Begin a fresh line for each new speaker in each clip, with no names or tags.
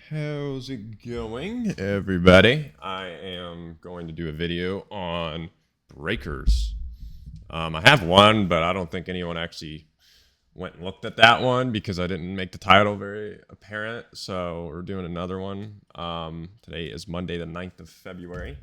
How's it going, everybody? I am going to do a video on breakers. I have one, but I don't think anyone actually went and looked at that one because I didn't make the title very apparent. So we're doing another one. Today is Monday, the 9th of February.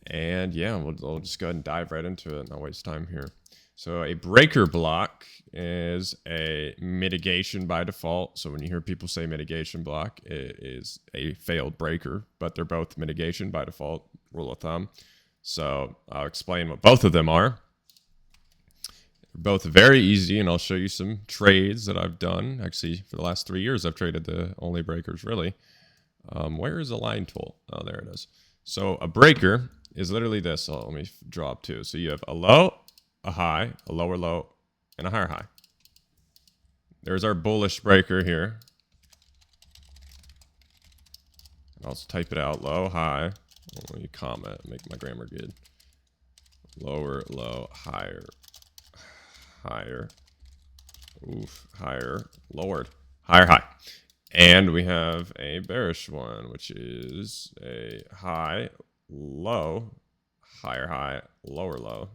And yeah, we'll just go ahead and dive right into it, not waste time here. So a breaker block is a mitigation by default. So when you hear people say mitigation block, it is a failed breaker, but they're both mitigation by default, rule of thumb. So I'll explain what both of them are. They're both very easy, and I'll show you some trades that I've done. Actually, for the last 3 years, I've traded the only breakers, really. Where is the line tool? Oh, there it is. So a breaker is literally this. So let me draw up two. So you have a low, a high, a lower low, and a higher high. There's our bullish breaker here. I'll type it out. Low, high. Let me comment, make my grammar good. Lower, low, higher, higher. Oof, higher, lowered, higher, high. And we have a bearish one, which is a high, low, higher, high, lower, low.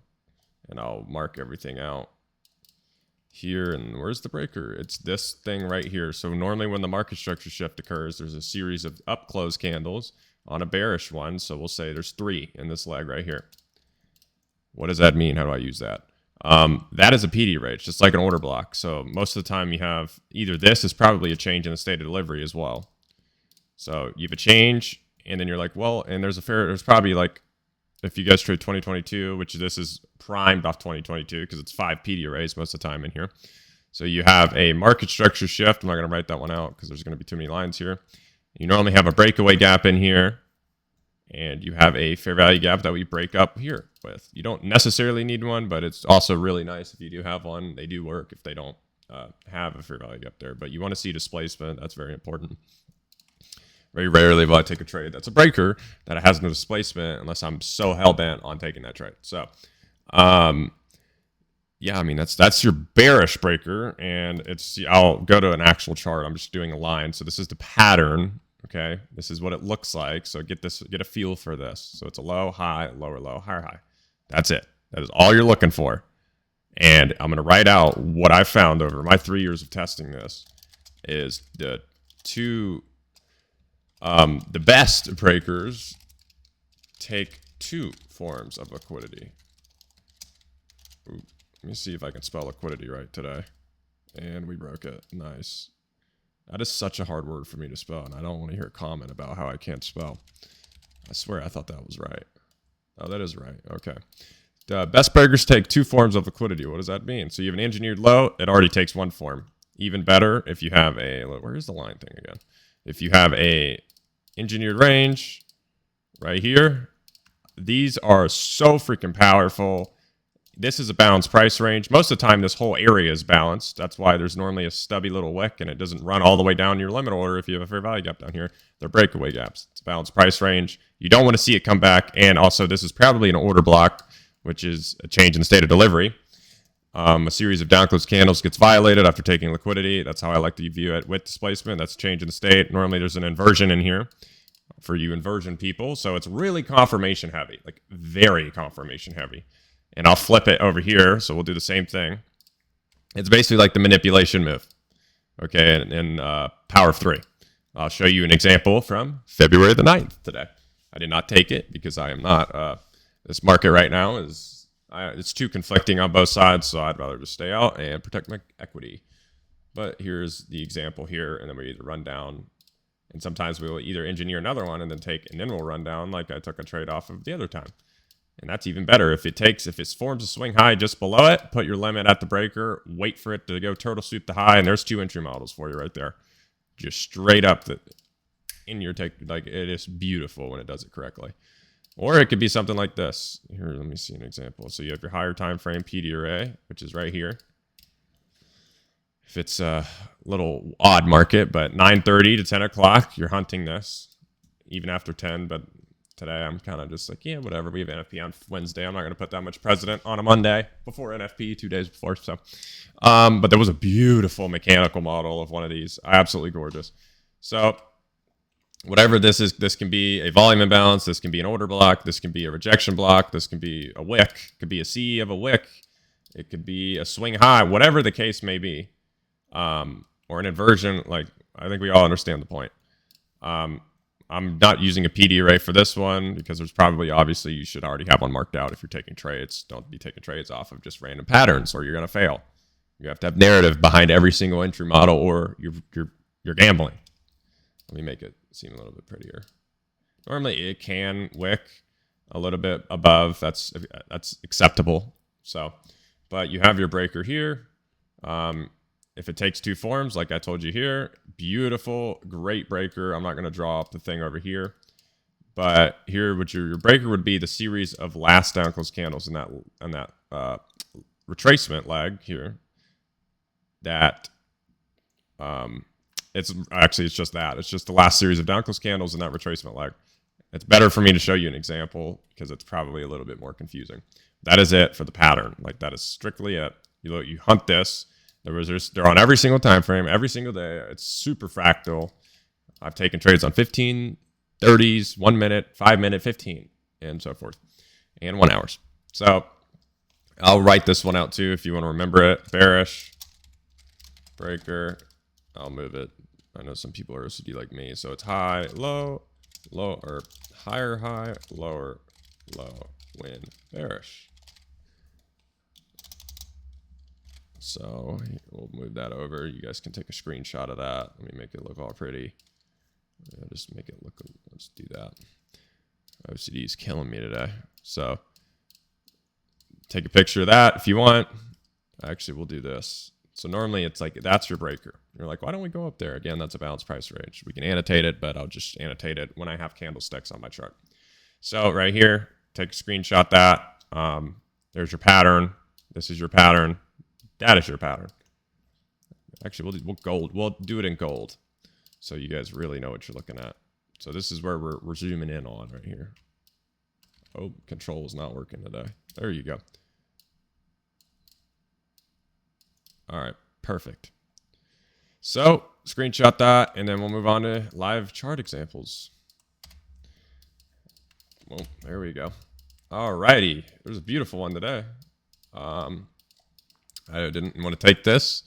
And I'll mark everything out here. And where's the breaker? It's this thing right here. So normally when the market structure shift occurs, there's a series of up close candles on a bearish one. So we'll say there's 3 in this leg right here. What does that mean? How do I use that? That is a PD rate, just like an order block. So most of the time you have either this is probably a change in the state of delivery as well. So you have a change, and then you're like, well, and there's probably like, if you guys trade 2022, which this is primed off 2022 because it's 5 PD arrays most of the time in here. So you have a market structure shift. I'm not going to write that one out because there's going to be too many lines here. You normally have a breakaway gap in here, and you have a fair value gap that we break up here with. You don't necessarily need one, but it's also really nice if you do have one. They do work if they don't have a fair value gap there. But you want to see displacement. That's very important. Very rarely will I take a trade that's a breaker that has no displacement unless I'm so hell-bent on taking that trade. So, yeah, I mean, that's your bearish breaker. And I'll go to an actual chart. I'm just doing a line. So this is the pattern. Okay, this is what it looks like. So get a feel for this. So it's a low, high, lower, low, higher, high. That's it. That is all you're looking for. And I'm going to write out what I found over my 3 years of testing this is the best breakers take 2 forms of liquidity. Ooh, let me see if I can spell liquidity right today. And we broke it. Nice. That is such a hard word for me to spell, and I don't want to hear a comment about how I can't spell. I swear I thought that was right. Oh, that is right. Okay. The best breakers take 2 forms of liquidity. What does that mean? So you have an engineered low. It already takes 1 form. Even better if you have where's the line thing again? If you have a engineered range right here, these are so freaking powerful. This is a balanced price range. Most of the time, this whole area is balanced. That's why there's normally a stubby little wick, and it doesn't run all the way down your limit order if you have a fair value gap down here. They're breakaway gaps. It's a balanced price range. You don't want to see it come back. And also, this is probably an order block, which is a change in the state of delivery. A series of down close candles gets violated after taking liquidity. That's how I like to view it with displacement. That's a change in the state. Normally, there's an inversion in here for you inversion people. So it's really confirmation heavy, like very confirmation heavy. And I'll flip it over here. So we'll do the same thing. It's basically like the manipulation move. Okay, in Power of 3. I'll show you an example from February the 9th today. I did not take it because I am not. This market right now it's too conflicting on both sides. So I'd rather just stay out and protect my equity. But here's the example here. And then we either run down. And sometimes we will either engineer another one and then we'll run down like I took a trade off of the other time. And that's even better. If it forms a swing high just below it, put your limit at the breaker, wait for it to go turtle sweep the high, and there's 2 entry models for you right there. Just straight up in your take, like it is beautiful when it does it correctly. Or it could be something like this. Here, let me see an example. So you have your higher time frame PD array, which is right here. If it's a little odd market, but 9:30 to 10 o'clock, you're hunting this, even after 10, but today I'm kind of just like, yeah, whatever. We have NFP on Wednesday. I'm not going to put that much precedent on a Monday before NFP, 2 days before. So, but there was a beautiful mechanical model of one of these. Absolutely gorgeous. So whatever this is, this can be a volume imbalance, this can be an order block, this can be a rejection block, this can be a wick, it could be a C of a wick, it could be a swing high, whatever the case may be, or an inversion. Like, I think we all understand the point. I'm not using a PD array for this one because there's probably, obviously, you should already have one marked out if you're taking trades. Don't be taking trades off of just random patterns or you're going to fail. You have to have narrative behind every single entry model or you're gambling. Let me make it seem a little bit prettier. Normally it can wick a little bit above. That's acceptable. So, but you have your breaker here. If it takes two forms, like I told you here, beautiful, great breaker. I'm not going to draw up the thing over here. But here, what your breaker would be the series of last down close candles in that retracement leg here. That it's just that. It's just the last series of down close candles in that retracement leg. It's better for me to show you an example because it's probably a little bit more confusing. That is it for the pattern. Like, that is strictly it. You hunt this. They're on every single time frame, every single day. It's super fractal. I've taken trades on 15, 30s, 1 minute, 5 minute, 15, and so forth, and 1 hours. So I'll write this one out too if you want to remember it. Bearish breaker. I'll move it. I know some people are OCD like me, so it's high, low, low, or higher high, lower, low, when bearish. So we'll move that over. You guys can take a screenshot of that. Let me make it look all pretty. Just make it look, let's do that. OCD is killing me today. So take a picture of that if you want. Actually, we'll do this. So normally it's like, that's your breaker. You're like, why don't we go up there? Again, that's a balanced price range. We can annotate it, but I'll just annotate it when I have candlesticks on my chart. So right here, take a screenshot that. There's your pattern. This is your pattern. That is your pattern. Actually, we'll do it in gold, so you guys really know what you're looking at. So this is where we're zooming in on right here. Oh, control is not working today. There you go. All right, perfect. So screenshot that, and then we'll move on to live chart examples. Well, there we go. All righty, there's a beautiful one today. I didn't want to take this,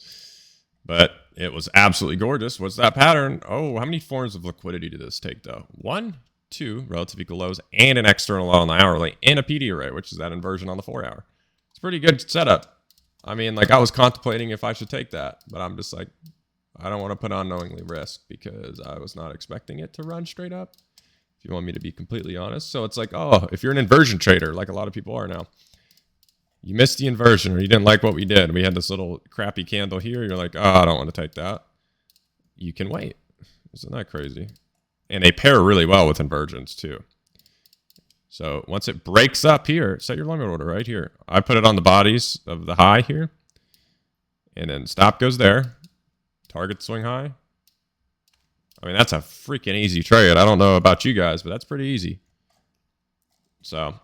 but it was absolutely gorgeous. What's that pattern? Oh, how many forms of liquidity did this take, though? 1, 2 relative equal lows, and an external low on the hourly, and a PD array, which is that inversion on the 4 hour. It's a pretty good setup. I mean, like, I was contemplating if I should take that, but I'm just like, I don't want to put unknowingly risk because I was not expecting it to run straight up, if you want me to be completely honest. So it's like, oh, if you're an inversion trader, like a lot of people are now, you missed the inversion or you didn't like what we did. We had this little crappy candle here. You're like, oh, I don't want to take that. You can wait. Isn't that crazy? And they pair really well with inversions too. So once it breaks up here, set your limit order right here. I put it on the bodies of the high here. And then stop goes there. Target swing high. I mean, that's a freaking easy trade. I don't know about you guys, but that's pretty easy. So,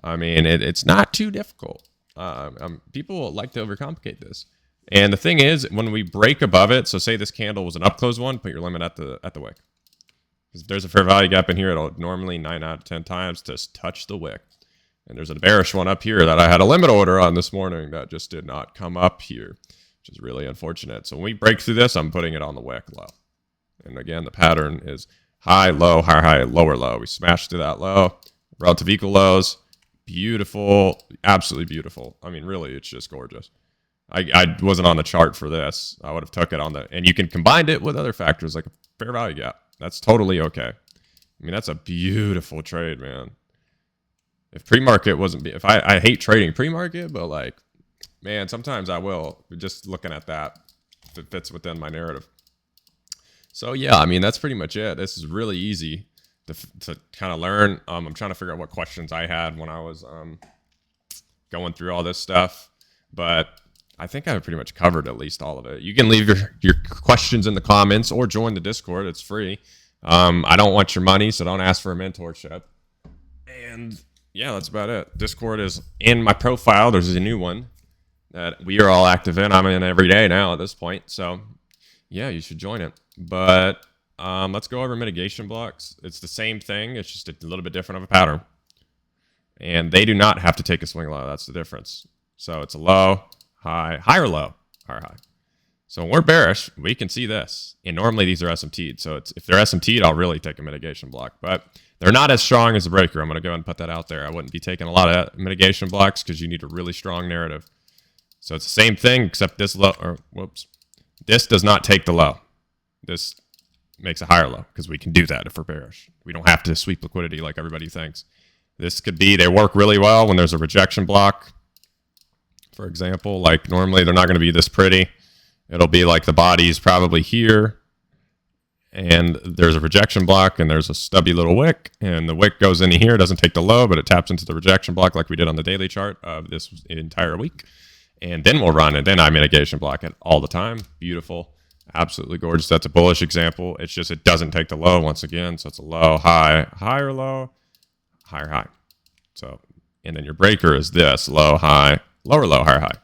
I mean, it's not too difficult. People like to overcomplicate this. And the thing is, when we break above it, so say this candle was an up close one, put your limit at the wick. Because if there's a fair value gap in here, it'll normally 9 out of 10 times just touch the wick. And there's a bearish one up here that I had a limit order on this morning that just did not come up here, which is really unfortunate. So when we break through this, I'm putting it on the wick low. And again, the pattern is high, low, high, high, lower, low. We smashed to that low, relative equal lows. Beautiful, absolutely beautiful. I mean, really, it's just gorgeous. I wasn't on the chart for this. I would have took it on the, and you can combine it with other factors like a fair value gap. That's totally okay. I mean, that's a beautiful trade, man. If pre-market wasn't, if I hate trading pre-market, but like, man, sometimes I will. Just looking at that, if it fits within my narrative. So yeah, I mean, that's pretty much it. This is really easy to kind of learn. I'm trying to figure out what questions I had when I was going through all this stuff, but I think I pretty much covered at least all of it. You can leave your questions in the comments or join the Discord. It's free. I don't want your money, so don't ask for a mentorship. And yeah, that's about it. Discord is in my profile. There's a new one that we are all active in. I'm in every day now at this point. So yeah, you should join it. But Let's go over mitigation blocks. It's the same thing. It's just a little bit different of a pattern. And they do not have to take a swing low. That's the difference. So it's a low, high, higher low, higher high. So when we're bearish, we can see this. And normally these are SMT'd. So if they're SMT'd, I'll really take a mitigation block. But they're not as strong as the breaker. I'm going to go ahead and put that out there. I wouldn't be taking a lot of mitigation blocks because you need a really strong narrative. So it's the same thing, except this low, or whoops, this does not take the low. This makes a higher low because we can do that if we're bearish. We don't have to sweep liquidity like everybody thinks. This could be, they work really well when there's a rejection block. For example, like normally they're not going to be this pretty. It'll be like the body's probably here, and there's a rejection block, and there's a stubby little wick, and the wick goes into here, doesn't take the low, but it taps into the rejection block like we did on the daily chart of this entire week. And then we'll run, and then I mitigation block it all the time. Beautiful. Absolutely gorgeous. That's a bullish example. It's just it doesn't take the low once again. So it's a low, high, higher low, higher high. So, and then your breaker is this low, high, lower low, higher high.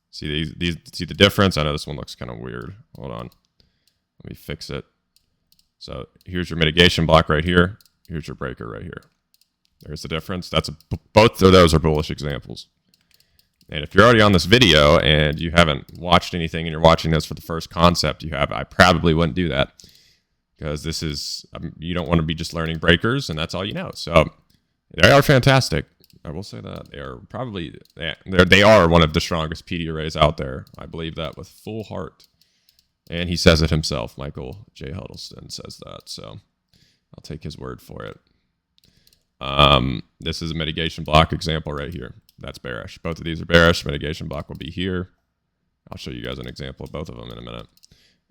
See see the difference? I know this one looks kind of weird. Hold on. Let me fix it. So here's your mitigation block right here. Here's your breaker right here. There's the difference. Both of those are bullish examples. And if you're already on this video and you haven't watched anything and you're watching this for the first concept you have, I probably wouldn't do that because this is, you don't want to be just learning breakers and that's all you know. So they are fantastic. I will say that they are probably, they are one of the strongest PD arrays out there. I believe that with full heart. And he says it himself. Michael J. Huddleston says that. So I'll take his word for it. This is a mitigation block example right here. That's bearish. Both of these are bearish. Mitigation block will be here. I'll show you guys an example of both of them in a minute.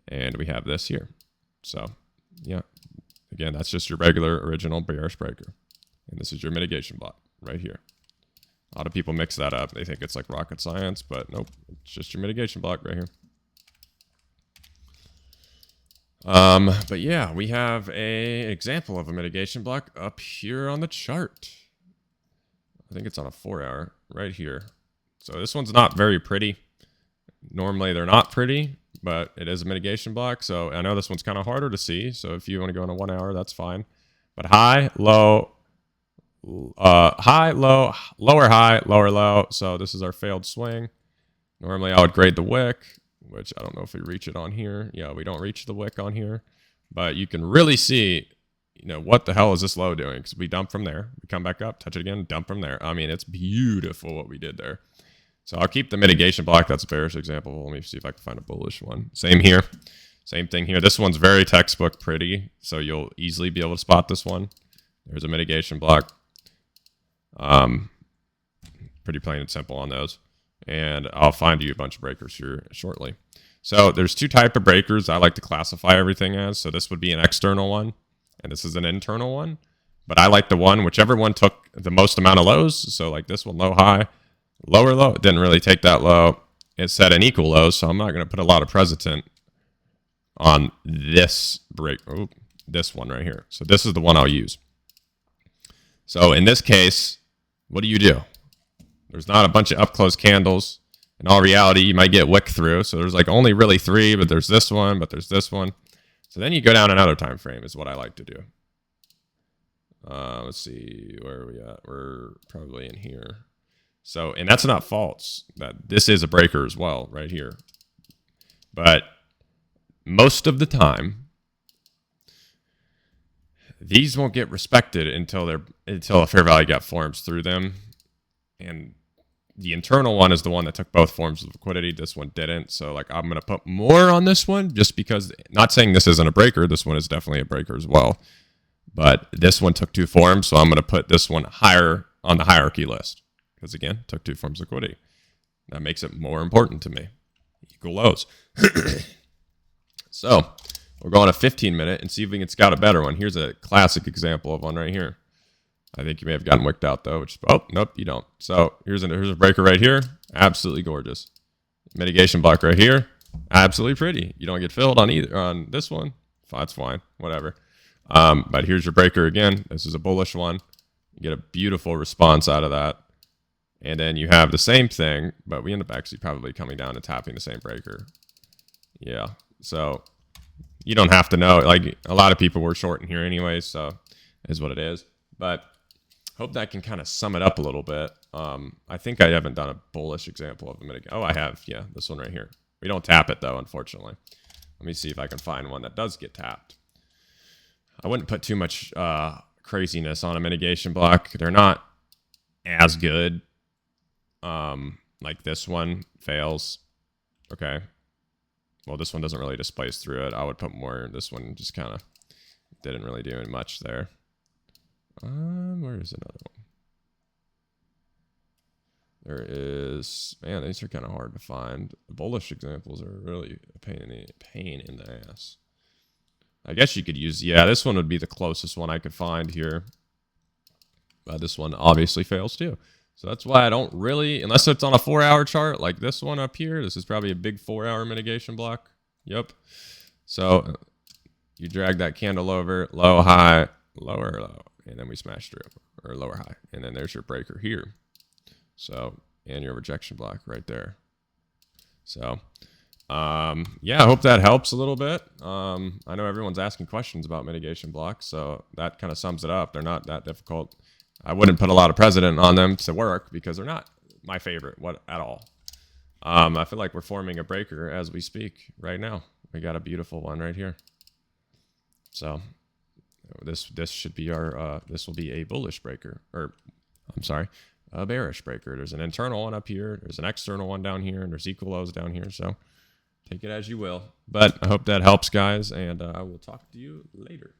And we have this here. So, yeah. Again, that's just your regular original bearish breaker. And this is your mitigation block right here. A lot of people mix that up. They think it's like rocket science, but nope. It's just your mitigation block right here. But yeah, we have an example of a mitigation block up here on the chart. I think it's on a 4-hour right here. So this one's not very pretty. Normally they're not pretty, but it is a mitigation block. So I know this one's kind of harder to see. So if you want to go on a 1 hour, that's fine. But high, low, high, low, lower high, lower low. So this is our failed swing. Normally I would grade the wick, which I don't know if we reach it on here. Yeah, we don't reach the wick on here. But you can really see, you know, what the hell is this low doing? Because we dump from there. We come back up, touch it again, dump from there. I mean, it's beautiful what we did there. So I'll keep the mitigation block. That's a bearish example. Let me see if I can find a bullish one. Same here. Same thing here. This one's very textbook pretty, so you'll easily be able to spot this one. There's a mitigation block. Pretty plain and simple on those. And I'll find you a bunch of breakers here shortly. So there's two types of breakers I like to classify everything as. So this would be an external one, and this is an internal one. But I like the one, whichever one took the most amount of lows. So like this one, low, high, lower, low. It didn't really take that low. It set an equal low, so I'm not going to put a lot of precedent on this break. Oh, this one right here. So this is the one I'll use. So in this case, what do? There's not a bunch of up-close candles. In all reality, you might get wick through. So there's like only really three, but there's this one, but there's this one. So then you go down another time frame is what I like to do. Let's see, where are we at? We're probably in here. So, and that's not false. That this is a breaker as well, right here. But most of the time, these won't get respected until a fair value gap forms through them. And the internal one is the one that took both forms of liquidity. This one didn't. So like I'm going to put more on this one just because, not saying this isn't a breaker. This one is definitely a breaker as well. But this one took two forms. So I'm going to put this one higher on the hierarchy list. Because again, took two forms of liquidity. That makes it more important to me. Equal lows. So we'll go on a 15-minute and see if we can scout a better one. Here's a classic example of one right here. I think you may have gotten wicked out though, which, oh, nope, you don't. So here's a breaker right here. Absolutely gorgeous. Mitigation block right here. Absolutely pretty. You don't get filled on either on this one. That's fine, whatever. But here's your breaker again. This is a bullish one. You get a beautiful response out of that. And then you have the same thing, but we end up actually probably coming down and tapping the same breaker. Yeah. So You don't have to know. Like, a lot of people were short in here anyway, so it is what it is. But hope that can kind of sum it up a little bit. I think I haven't done a bullish example of a mitigation. Oh, I have. Yeah, this one right here. We don't tap it, though, unfortunately. Let me see if I can find one that does get tapped. I wouldn't put too much craziness on a mitigation block. They're not as good. Like this one fails. Okay. Well, this one doesn't really displace through it. I would put more. This one just kind of didn't really do much there. Where is another one? There is, man, these are kind of hard to find. The bullish examples are really a pain in the ass. I guess you could use, yeah, this one would be the closest one I could find here. But this one obviously fails too. So that's why I don't really, unless it's on a 4-hour chart like this one up here, this is probably a big 4-hour mitigation block. Yep. So you drag that candle over, low, high, lower, low, and then we smash through, or lower, high. And then there's your breaker here. So, and your rejection block right there. So, yeah, I hope that helps a little bit. I know everyone's asking questions about mitigation blocks, so that kind of sums it up. They're not that difficult. I wouldn't put a lot of precedent on them to work because they're not my favorite at all. I feel like we're forming a breaker as we speak right now. We got a beautiful one right here. So this should be our, this will be a bullish breaker, or I'm sorry, a bearish breaker. There's an internal one up here. There's an external one down here, and there's equal lows down here. So take it as you will. But I hope that helps, guys, and I will talk to you later.